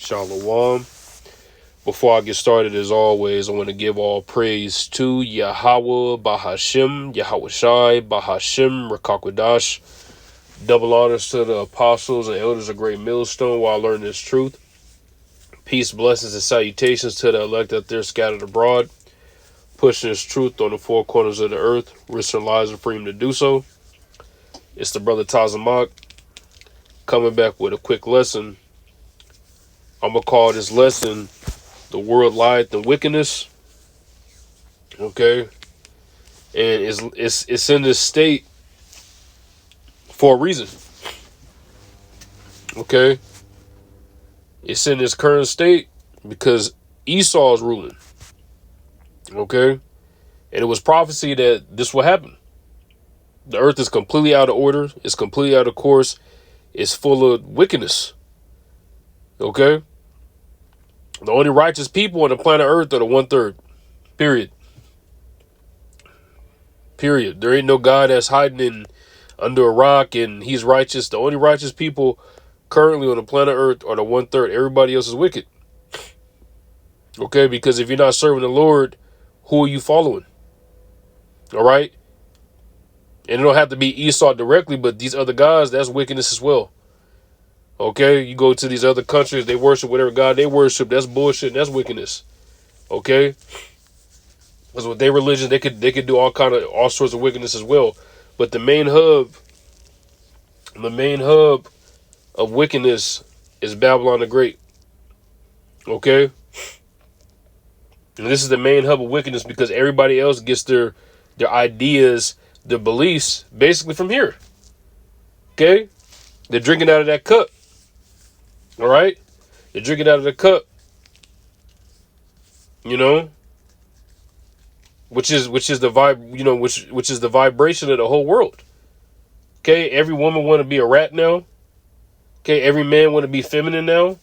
Shalom. Before I get started, as always, I want to give all praise to Yahweh Bahashim, Yahweh Shai, Bahashim, Rakakwadash. Double honors to the apostles and elders of Great Millstone while learning this truth. Peace, blessings, and salutations to the elect that they're scattered abroad, pushing this truth on the four corners of the earth, risking lives and freedom to do so. It's the brother Tazamak coming back with a quick lesson. I'm going to call this lesson The World Lieth and Wickedness. Okay? And it's in this state for a reason. Okay? It's in this current state because Esau is ruling. Okay? And it was prophecy that this will happen. The earth is completely out of order. It's completely out of course. It's full of wickedness. Okay? The only righteous people on the planet Earth are the 1/3. Period. Period. There ain't no God that's hiding under a rock and he's righteous. The only righteous people currently on the planet Earth are the 1/3. Everybody else is wicked. Okay? Because if you're not serving the Lord, who are you following? All right? And it don't have to be Esau directly, but these other guys, that's wickedness as well. Okay, you go to these other countries, they worship whatever God they worship. That's bullshit. And that's wickedness. Okay, because with their religion, they could do all sorts of wickedness as well. But the main hub of wickedness is Babylon the Great. Okay, and this is the main hub of wickedness because everybody else gets their ideas, their beliefs, basically from here. Okay, they're drinking out of that cup. All right, they're drinking out of the cup. You know, which is the vibe. You know, which is the vibration of the whole world. Okay, every woman want to be a rat now. Okay, every man want to be feminine now.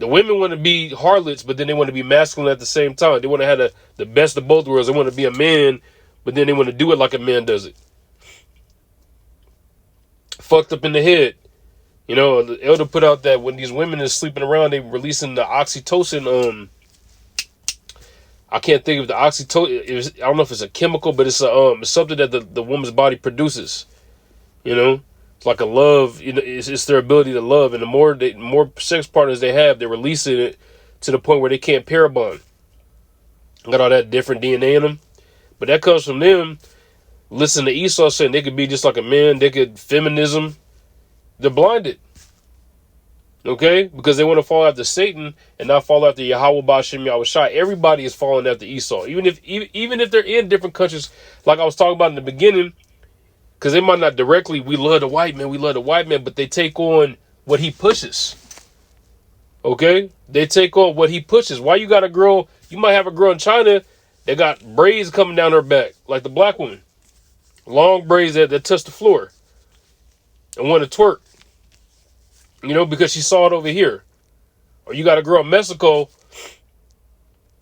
The women want to be harlots, but then they want to be masculine at the same time. They want to have the best of both worlds. They want to be a man, but then they want to do it like a man does it. Fucked up in the head. You know, the elder put out that when these women is sleeping around, they releasing the oxytocin. I can't think of the oxytocin. I don't know if it's a chemical, but it's something that the woman's body produces. You know, it's like a love. You know, it's their ability to love, and the more sex partners they have, they're releasing it to the point where they can't pair bond. Got all that different DNA in them, but that comes from them. Listen to Esau saying they could be just like a man. They could feminism. They're blinded. Okay? Because they want to fall after Satan and not fall after Yahweh Ba'Shem Yahweh Shai. Everybody is falling after Esau. Even if they're in different countries, like I was talking about in the beginning, because they might not directly, we love the white man, but they take on what he pushes. Okay? They take on what he pushes. Why you got a girl, you might have a girl in China that got braids coming down her back, like the black woman. Long braids that touch the floor. And want to twerk. You know, because she saw it over here. Or you got a girl in Mexico,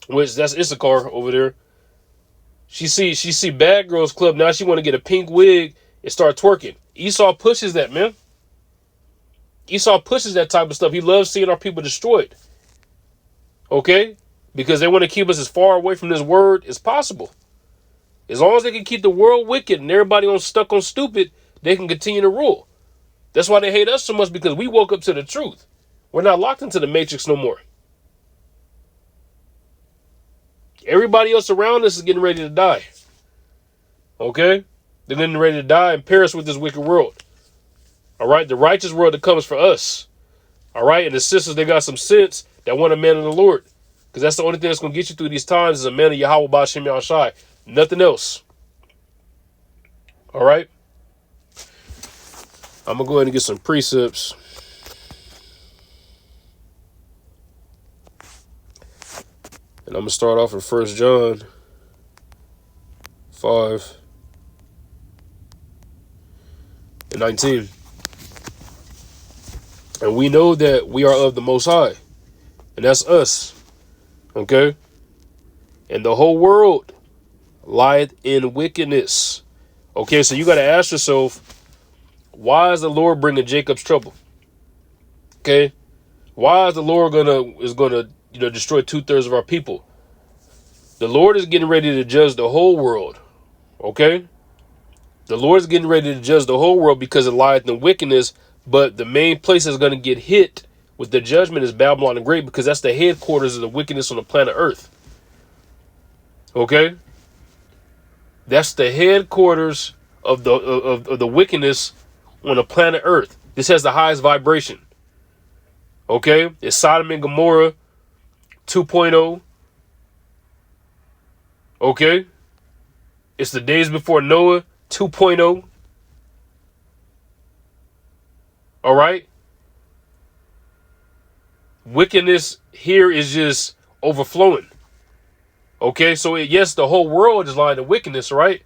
which that's Issachar over there. She see Bad Girls Club. Now she want to get a pink wig and start twerking. Esau pushes that, man. Esau pushes that type of stuff. He loves seeing our people destroyed. Okay? Because they want to keep us as far away from this word as possible. As long as they can keep the world wicked and everybody stuck on stupid, they can continue to rule. That's why they hate us so much, because we woke up to the truth. We're not locked into the matrix no more. Everybody else around us is getting ready to die. Okay? They're getting ready to die and perish with this wicked world. All right? The righteous world that comes for us. All right? And the sisters, they got some sense that want a man of the Lord. Because that's the only thing that's going to get you through these times is a man of Yahweh Ba'Shem Yahweh Shai. Nothing else. All right? I'm going to go ahead and get some precepts. And I'm going to start off in 1 John 5 and 19. And we know that we are of the Most High. And that's us. Okay? And the whole world lieth in wickedness. Okay, so you got to ask yourself, why is the Lord bringing Jacob's trouble? Okay? Why is the Lord gonna destroy 2/3 of our people? The Lord is getting ready to judge the whole world. Okay? The Lord is getting ready to judge the whole world because of lieth and wickedness, but the main place that's going to get hit with the judgment is Babylon the Great, because that's the headquarters of the wickedness on the planet Earth. Okay? That's the headquarters of the wickedness on the planet Earth. This has the highest vibration. Okay? It's Sodom and Gomorrah 2.0. Okay? It's the days before Noah 2.0. All right? Wickedness here is just overflowing. Okay, so yes, the whole world is lying to wickedness, right?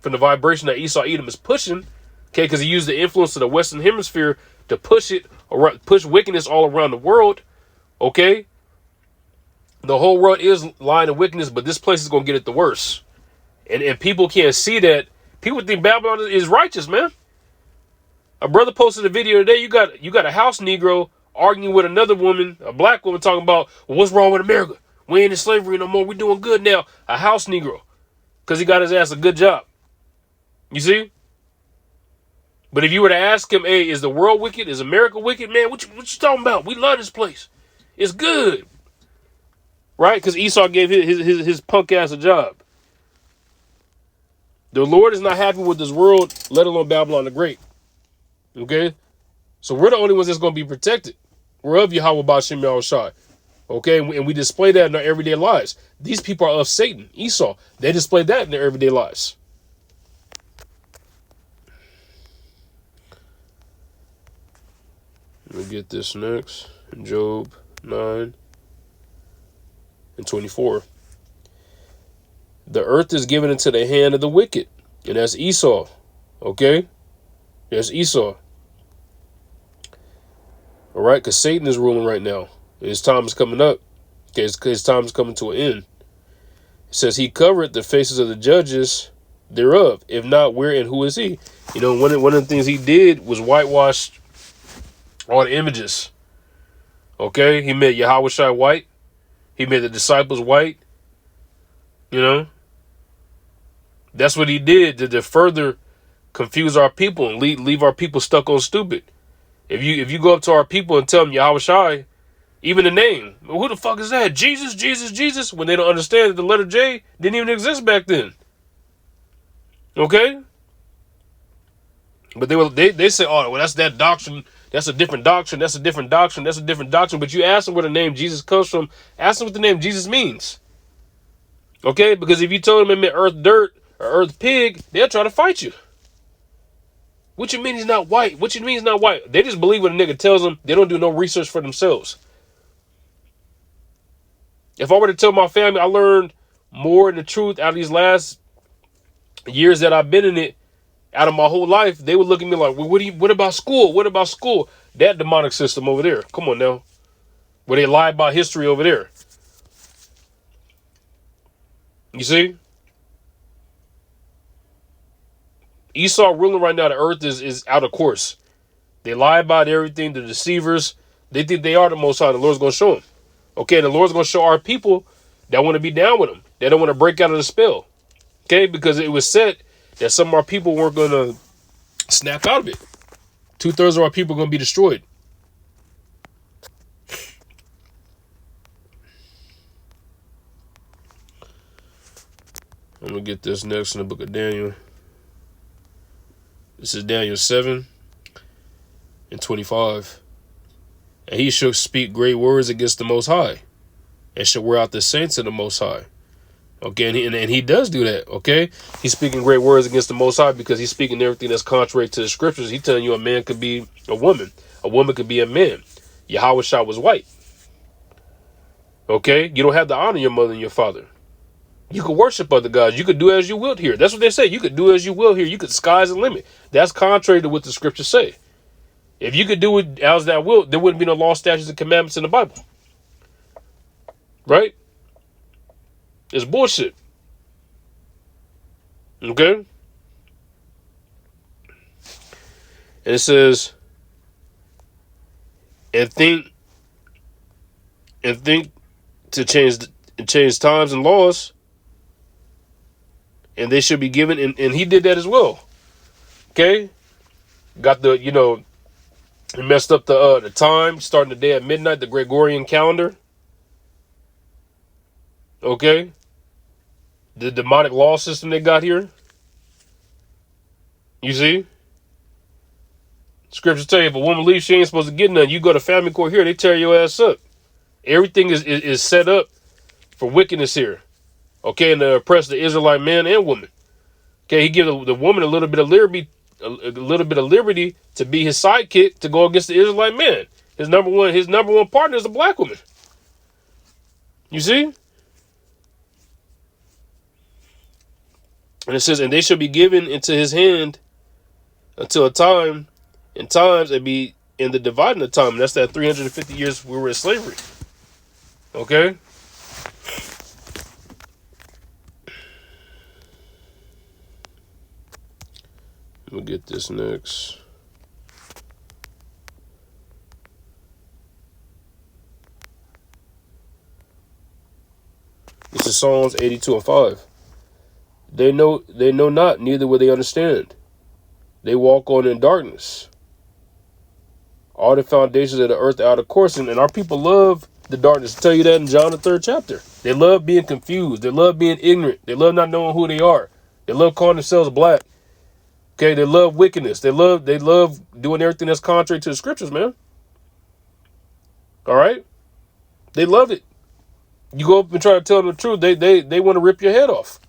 From the vibration that Esau Edom is pushing. Okay, because he used the influence of the Western Hemisphere to push wickedness all around the world. Okay, the whole world is lying to wickedness, but this place is gonna get it the worst. And people can't see that. People think Babylon is righteous, man. A brother posted a video today. You got a house Negro arguing with another woman, a black woman, talking about, well, what's wrong with America? We ain't in slavery no more. We're doing good now. A house Negro, because he got his ass a good job. You see? But if you were to ask him, hey, is the world wicked? Is America wicked? Man, what you talking about? We love this place. It's good. Right? Because Esau gave his punk ass a job. The Lord is not happy with this world, let alone Babylon the Great. Okay? So we're the only ones that's going to be protected. We're of Yahweh Ba'Shem Yahushai. Okay? And we display that in our everyday lives. These people are of Satan, Esau. They display that in their everyday lives. Let me get this next. Job 9 and 24. The earth is given into the hand of the wicked. And that's Esau. Okay? That's Esau. All right? Because Satan is ruling right now. His time is coming up. Okay, his time is coming to an end. It says he covered the faces of the judges thereof. If not, where and who is he? You know, one of the things he did was whitewash all the images. Okay? He made Yahushua white. He made the disciples white. You know? That's what he did to further confuse our people and leave our people stuck on stupid. If you go up to our people and tell them Yahushua, even the name, who the fuck is that? Jesus, Jesus, Jesus. When they don't understand that the letter J didn't even exist back then. Okay? But they say, oh, well, that's that doctrine. That's a different doctrine. That's a different doctrine. That's a different doctrine. But you ask them where the name Jesus comes from. Ask them what the name Jesus means. Okay? Because if you told them it meant earth dirt or earth pig, they'll try to fight you. What you mean he's not white? What you mean he's not white? They just believe what a nigga tells them. They don't do no research for themselves. If I were to tell my family I learned more in the truth out of these last years that I've been in it, out of my whole life, they would look at me like, well, what about school? What about school? That demonic system over there. Come on now. Where they lie about history over there. You see? Esau ruling right now, the earth is out of course. They lie about everything. The deceivers, they think they are the Most High. The Lord's going to show them. Okay, the Lord's going to show our people that want to be down with him. They don't want to break out of the spell. Okay, because it was said that some of our people weren't going to snap out of it. 2/3 of our people are going to be destroyed. I'm going to get this next in the book of Daniel. This is Daniel 7 and 25. And he shall speak great words against the Most High, and shall wear out the saints of the Most High. Okay, and he does do that, okay? He's speaking great words against the Most High because he's speaking everything that's contrary to the scriptures. He's telling you a man could be a woman could be a man. Yahushua was white. Okay? You don't have to honor your mother and your father. You could worship other gods. You could do as you will here. That's what they say. You could do as you will here. You could, sky's the limit. That's contrary to what the scriptures say. If you could do it as that will, there wouldn't be no law, statutes, and commandments in the Bible. Right? It's bullshit. Okay? And it says, and think and think to change times and laws, and they should be given, and he did that as well. Okay, got the he messed up the time, starting the day at midnight, the Gregorian calendar. Okay, the demonic law system they got here. You see, scriptures tell you if a woman leaves, she ain't supposed to get none. You go to family court here, they tear your ass up. Everything is set up for wickedness here. Okay, and to oppress the Israelite man and woman. Okay, he gives the woman a little bit of liberty to be his sidekick to go against the Israelite man. His number one partner is a black woman. You see? And it says, and they shall be given into his hand until a time, in times, and be in the dividing of time. And that's that 350 years we were in slavery. Okay? We'll get this next. This is Psalms 82:5. They know not, neither will they understand. They walk on in darkness. All the foundations of the earth are out of course. And our people love the darkness. I tell you that in John the 3rd chapter. They love being confused. They love being ignorant. They love not knowing who they are. They love calling themselves black. Okay, they love wickedness. They love doing everything that's contrary to the scriptures, man. All right? They love it. You go up and try to tell them the truth, they want to rip your head off.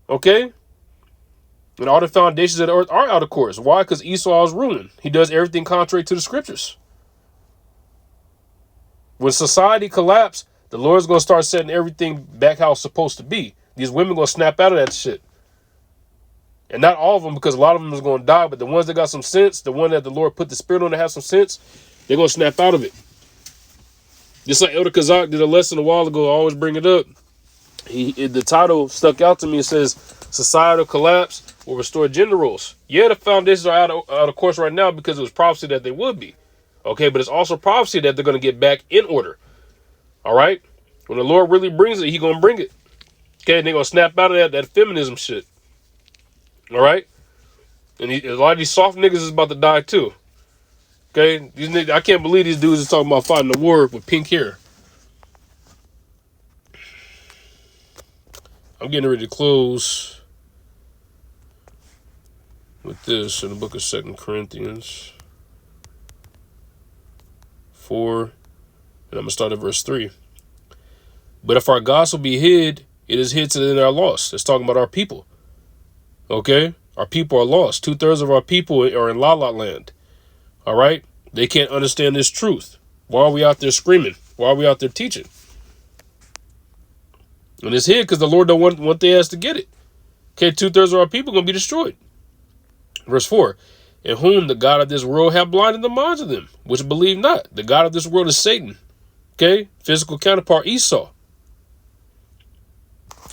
Okay? And all the foundations of the earth are out of course. Why? Because Esau is ruling. He does everything contrary to the scriptures. When society collapses, the Lord's going to start setting everything back how it's supposed to be. These women going to snap out of that shit. And not all of them, because a lot of them is going to die, but the ones that got some sense, the one that the Lord put the spirit on to have some sense, they're going to snap out of it. Just like Elder Kazak did a lesson a while ago, I always bring it up. The title stuck out to me. It says, Societal Collapse will Restore Gender Roles. Yeah, the foundations are out of course right now because it was prophecy that they would be. Okay, but it's also prophecy that they're going to get back in order. All right? When the Lord really brings it, He's going to bring it. Okay, and they're going to snap out of that feminism shit. All right? And a lot of these soft niggas is about to die too. Okay? These niggas, I can't believe these dudes are talking about fighting the war with pink hair. I'm getting ready to close with this in the book of 2 Corinthians 4. And I'm going to start at verse 3. But if our gospel be hid, it is hid to them that are lost. It's talking about our people. Okay? Our people are lost. 2/3 of our people are in La La Land. All right? They can't understand this truth. Why are we out there screaming? Why are we out there teaching? And it's hid because the Lord don't want their ass to get it. Okay, 2/3 of our people are going to be destroyed. Verse 4. In whom the God of this world have blinded the minds of them, which believe not. The God of this world is Satan. Okay? Physical counterpart Esau.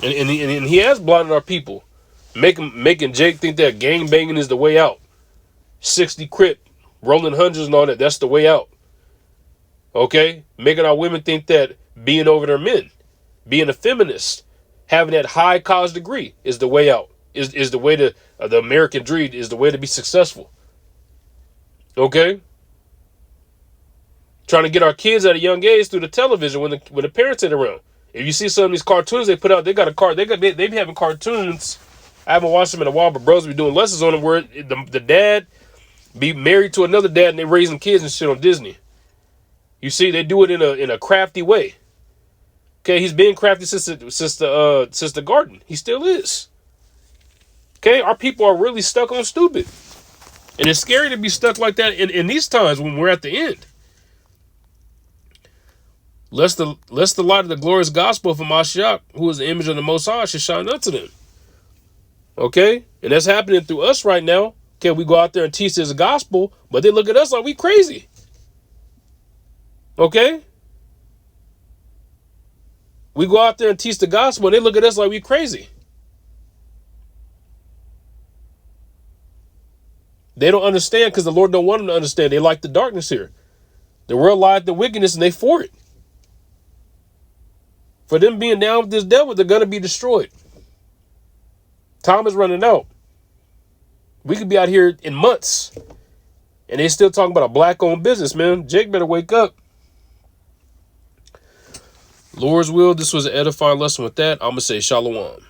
And he has blinded our people. Making Jake think that gang banging is the way out. 60 Crip, rolling hundreds and all that, that's the way out. Okay? Making our women think that being over their men, being a feminist, having that high college degree is the way out. Is the way to the American dream is the way to be successful. Okay? Trying to get our kids at a young age through the television when the parents ain't around. If you see some of these cartoons they put out, they be having cartoons. I haven't watched them in a while, but bros be doing lessons on them where the dad be married to another dad and they raising kids and shit on Disney. You see, they do it in a crafty way. Okay, he's been crafty since the garden. He still is. Okay, our people are really stuck on stupid. And it's scary to be stuck like that in these times when we're at the end. Lest the light of the glorious gospel of Mashiach, who is the image of the Most High, should shine unto them. Okay? And that's happening through us right now. Okay, we go out there and teach this gospel, but they look at us like we crazy. Okay? We go out there and teach the gospel, and they look at us like we crazy. They don't understand because the Lord don't want them to understand. They like the darkness here. The world lieth the wickedness, and they for it. For them being down with this devil, they're going to be destroyed. Time is running out. We could be out here in months, and they still talking about a black-owned business, man. Jake better wake up. Lord's will, this was an edifying lesson with that. I'm going to say shalom.